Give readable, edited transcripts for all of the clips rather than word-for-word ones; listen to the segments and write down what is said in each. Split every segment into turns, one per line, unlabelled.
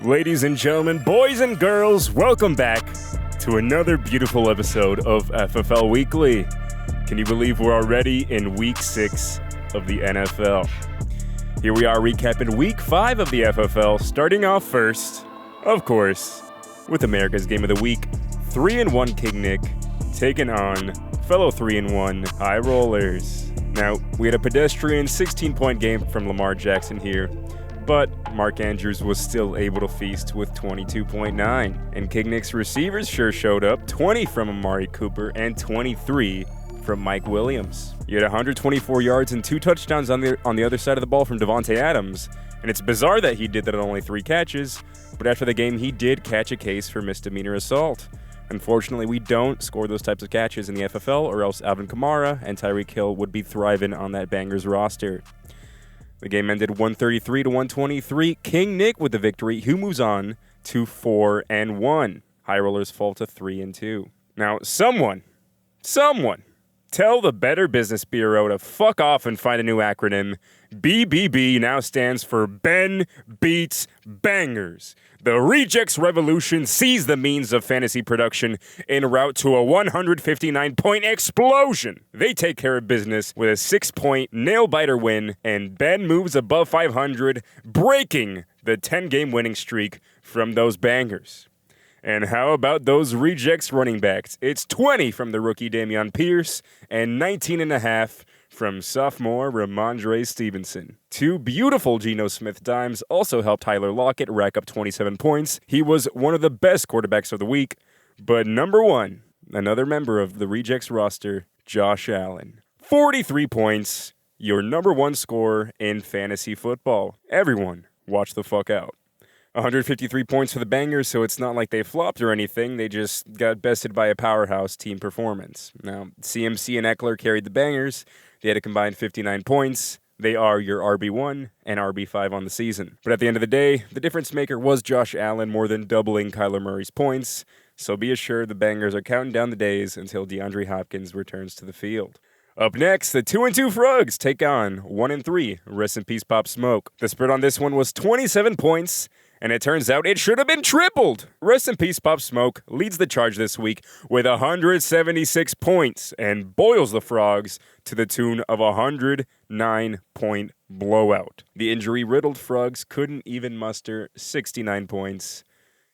Ladies and gentlemen, boys and girls, welcome back to another beautiful episode of FFL Weekly. Can you believe we're already in Week 6 of the NFL? Here we are recapping Week 5 of the FFL, starting off first, of course, with America's Game of the Week. 3-1 King Nick taking on fellow 3-1 High Rollers. Now, we had a pedestrian 16-point game from Lamar Jackson here, but Mark Andrews was still able to feast with 22.9. And King Nick's receivers sure showed up, 20 from Amari Cooper and 23 from Mike Williams. You had 124 yards and 2 touchdowns on the other side of the ball from Devontae Adams. And it's bizarre that he did that on only 3 catches, but after the game he did catch a case for misdemeanor assault. Unfortunately, we don't score those types of catches in the FFL, or else Alvin Kamara and Tyreek Hill would be thriving on that Bangers roster. The game ended 133-123. King Nick with the victory, who moves on to 4-1. High Rollers fall to 3-2. Now, someone, tell the Better Business Bureau to fuck off and find a new acronym. BBB now stands for Ben Beats Bangers. The Rejects Revolution sees the means of fantasy production en route to a 159-point explosion. They take care of business with a 6-point nail-biter win, and Ben moves above 500, breaking the 10-game winning streak from those bangers. And how about those Rejects running backs? It's 20 from the rookie Dameon Pierce and 19.5 from sophomore Ramondre Stevenson. 2 beautiful Geno Smith dimes also helped Tyler Lockett rack up 27 points. He was one of the best quarterbacks of the week. But number 1, another member of the Rejects roster, Josh Allen. 43 points, your number 1 scorer in fantasy football. Everyone, watch the fuck out. 153 points for the Bangers, so it's not like they flopped or anything. They just got bested by a powerhouse team performance. Now, CMC and Eckler carried the Bangers. They had a combined 59 points. They are your RB1 and RB5 on the season. But at the end of the day, the difference maker was Josh Allen, more than doubling Kyler Murray's points. So be assured the Bangers are counting down the days until DeAndre Hopkins returns to the field. Up next, the 2-2 Frogs take on 1-3. Rest in peace, Pop Smoke. The spread on this one was 27 points. And it turns out it should have been tripled. Rest in peace, Pop Smoke leads the charge this week with 176 points and boils the Frogs to the tune of a 109-point blowout. The injury-riddled Frogs couldn't even muster 69 points,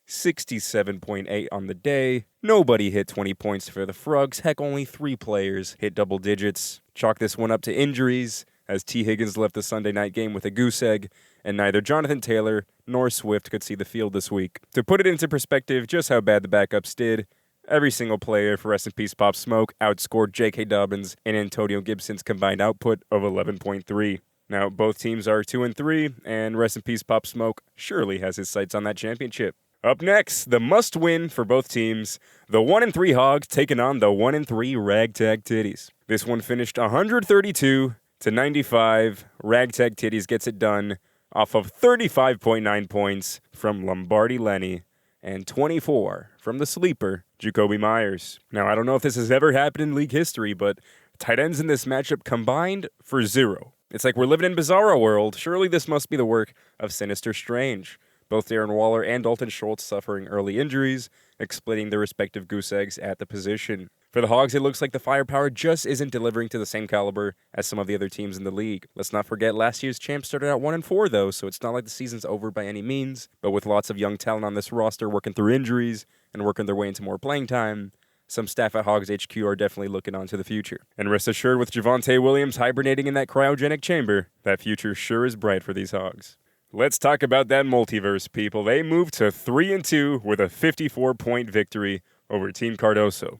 67.8 on the day. Nobody hit 20 points for the Frogs. Heck, only 3 players hit double digits. Chalk this one up to injuries, as T. Higgins left the Sunday night game with a goose egg, and neither Jonathan Taylor nor Swift could see the field this week. To put it into perspective just how bad the backups did, every single player for Rest in Peace Pop Smoke outscored J.K. Dobbins and Antonio Gibson's combined output of 11.3. Now, both teams are 2-3, and Rest in Peace Pop Smoke surely has his sights on that championship. Up next, the must-win for both teams, the 1-3 Hogs taking on the 1-3 Ragtag Titties. This one finished 132-95. Ragtag Titties gets it done off of 35.9 points from Lombardi Lenny and 24 from the sleeper, Jacoby Myers. Now, I don't know if this has ever happened in league history, but tight ends in this matchup combined for 0. It's like we're living in Bizarro world. Surely this must be the work of Sinister Strange. Both Darren Waller and Dalton Schultz suffering early injuries, explaining their respective goose eggs at the position. For the Hogs, it looks like the firepower just isn't delivering to the same caliber as some of the other teams in the league. Let's not forget last year's champs started out 1-4 though, so it's not like the season's over by any means. But with lots of young talent on this roster working through injuries and working their way into more playing time, some staff at Hogs HQ are definitely looking on to the future. And rest assured, with Javonte Williams hibernating in that cryogenic chamber, that future sure is bright for these Hogs. Let's talk about that multiverse, people. They moved to 3-2 with a 54-point victory over Team Cardoso.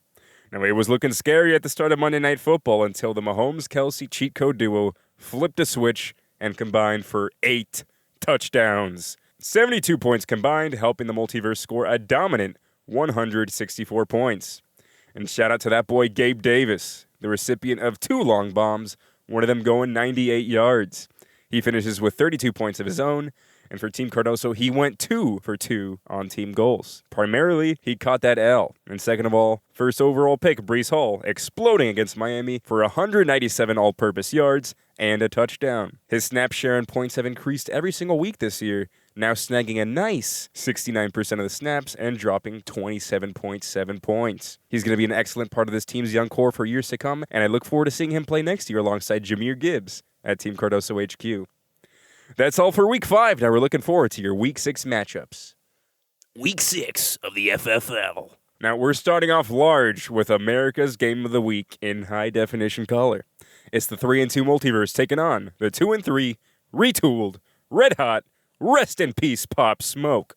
Now, it was looking scary at the start of Monday Night Football until the Mahomes-Kelsey cheat code duo flipped a switch and combined for 8 touchdowns. 72 points combined, helping the multiverse score a dominant 164 points. And shout out to that boy Gabe Davis, the recipient of 2 long bombs, one of them going 98 yards. He finishes with 32 points of his own, and for Team Cardoso, he went 2 for 2 on team goals. Primarily, he caught that L. And second of all, first overall pick, Breece Hall, exploding against Miami for 197 all-purpose yards and a touchdown. His snap share and points have increased every single week this year, now snagging a nice 69% of the snaps and dropping 27.7 points. He's going to be an excellent part of this team's young core for years to come, and I look forward to seeing him play next year alongside Jahmyr Gibbs at Team Cardoso HQ. That's all for Week 5. Now we're looking forward to your Week 6 matchups. Week 6 of the FFL. Now we're starting off large with America's Game of the Week in high-definition color. It's the 3-2 multiverse taking on the 2-3 retooled, red-hot, rest in peace Pop Smoke.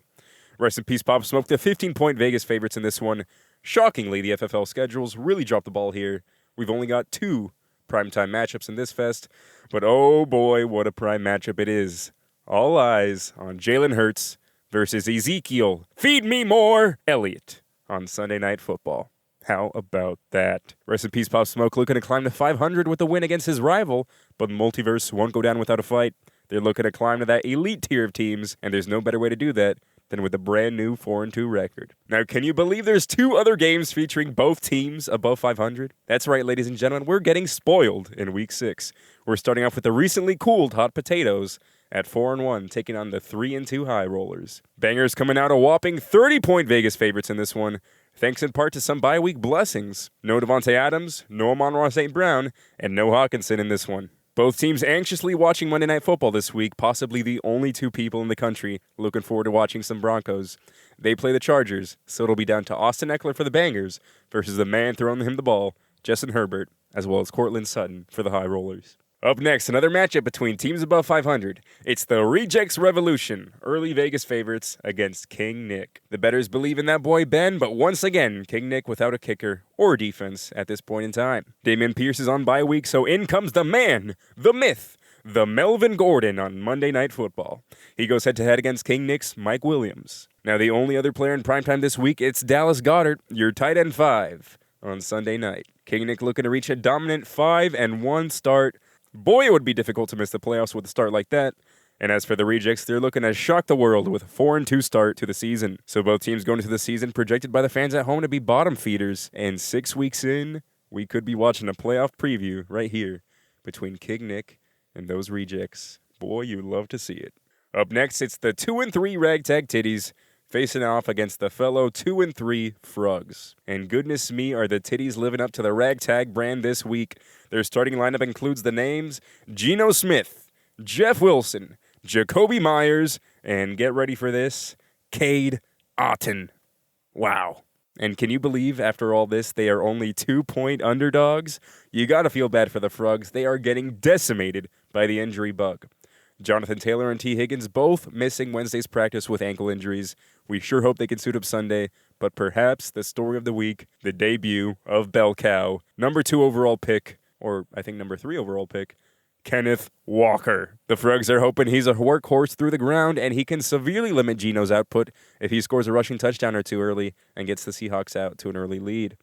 Rest in peace Pop Smoke, the 15-point Vegas favorites in this one. Shockingly, the FFL schedules really dropped the ball here. We've only got 2 primetime matchups in this fest, but oh boy, what a prime matchup it is. All eyes on Jalen Hurts versus Ezekiel, feed me more, Elliott, on Sunday Night Football. How about that? Rest in peace Pop Smoke looking to climb to 500 with a win against his rival, but the multiverse won't go down without a fight. They're looking to climb to that elite tier of teams, and there's no better way to do that than with a brand new 4-2 record. Now, can you believe there's 2 other games featuring both teams above 500? That's right, ladies and gentlemen, we're getting spoiled in Week 6. We're starting off with the recently cooled Hot Potatoes at 4-1, taking on the 3-2 High Rollers. Bangers coming out a whopping 30-point Vegas favorites in this one, thanks in part to some bye-week blessings. No Devontae Adams, no Amon-Ra St. Brown, and no Hawkinson in this one. Both teams anxiously watching Monday Night Football this week, possibly the only 2 people in the country looking forward to watching some Broncos. They play the Chargers, so it'll be down to Austin Eckler for the Bangers versus the man throwing him the ball, Justin Herbert, as well as Courtland Sutton for the High Rollers. Up next, another matchup between teams above 500. It's the Rejects Revolution, early Vegas favorites against King Nick. The bettors believe in that boy Ben, but once again, King Nick without a kicker or defense at this point in time. Damian Pierce is on bye week, so in comes the man, the myth, the Melvin Gordon on Monday Night Football. He goes head-to-head against King Nick's Mike Williams. Now, the only other player in primetime this week, it's Dallas Goedert, your tight end 5, on Sunday night. King Nick looking to reach a dominant 5-1 start. Boy, it would be difficult to miss the playoffs with a start like that. And as for the Rejects, they're looking to shock the world with a 4-2 start to the season. So both teams going into the season projected by the fans at home to be bottom feeders. And 6 weeks in, we could be watching a playoff preview right here between King Nick and those Rejects. Boy, you love to see it. Up next, it's the 2-3 Ragtag Titties facing off against the fellow 2-3 Frogs. And goodness me, are the Titties living up to the Ragtag brand this week. Their starting lineup includes the names Geno Smith, Jeff Wilson, Jacoby Myers, and get ready for this, Cade Otton. Wow. And can you believe after all this, they are only 2-point underdogs? You gotta feel bad for the Frogs. They are getting decimated by the injury bug. Jonathan Taylor and T. Higgins both missing Wednesday's practice with ankle injuries. We sure hope they can suit up Sunday, but perhaps the story of the week, the debut of Bell Cow, number 2 overall pick, or I think number 3 overall pick, Kenneth Walker. The Frogs are hoping he's a workhorse through the ground, and he can severely limit Geno's output if he scores a rushing touchdown or 2 early and gets the Seahawks out to an early lead.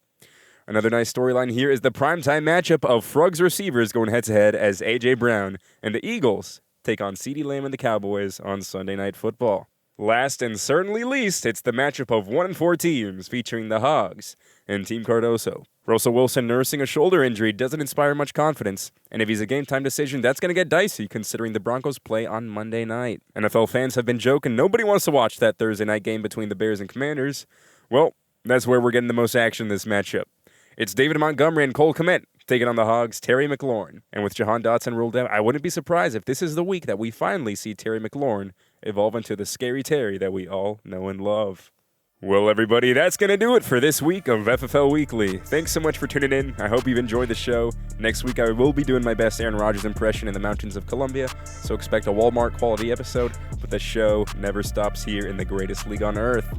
Another nice storyline here is the primetime matchup of Frogs receivers going head-to-head as A.J. Brown and the Eagles take on CeeDee Lamb and the Cowboys on Sunday Night Football. Last and certainly least, it's the matchup of 1-4 teams featuring the Hogs and Team Cardoso. Russell Wilson nursing a shoulder injury doesn't inspire much confidence, and if he's a game-time decision, that's going to get dicey considering the Broncos play on Monday night. NFL fans have been joking nobody wants to watch that Thursday night game between the Bears and Commanders. Well, that's where we're getting the most action in this matchup. It's David Montgomery and Cole Kmet taking on the Hogs' Terry McLaurin. And with Jahan Dotson ruled out, I wouldn't be surprised if this is the week that we finally see Terry McLaurin evolve into the scary Terry that we all know and love. Well, everybody, that's going to do it for this week of FFL Weekly. Thanks so much for tuning in. I hope you've enjoyed the show. Next week, I will be doing my best Aaron Rodgers impression in the mountains of Colombia, so expect a Walmart quality episode, but the show never stops here in the greatest league on earth.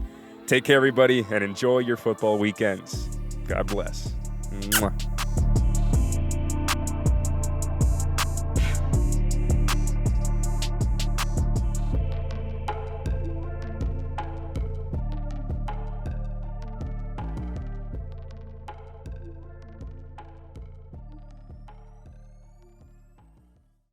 Take care, everybody, and enjoy your football weekends. God bless. Mwah.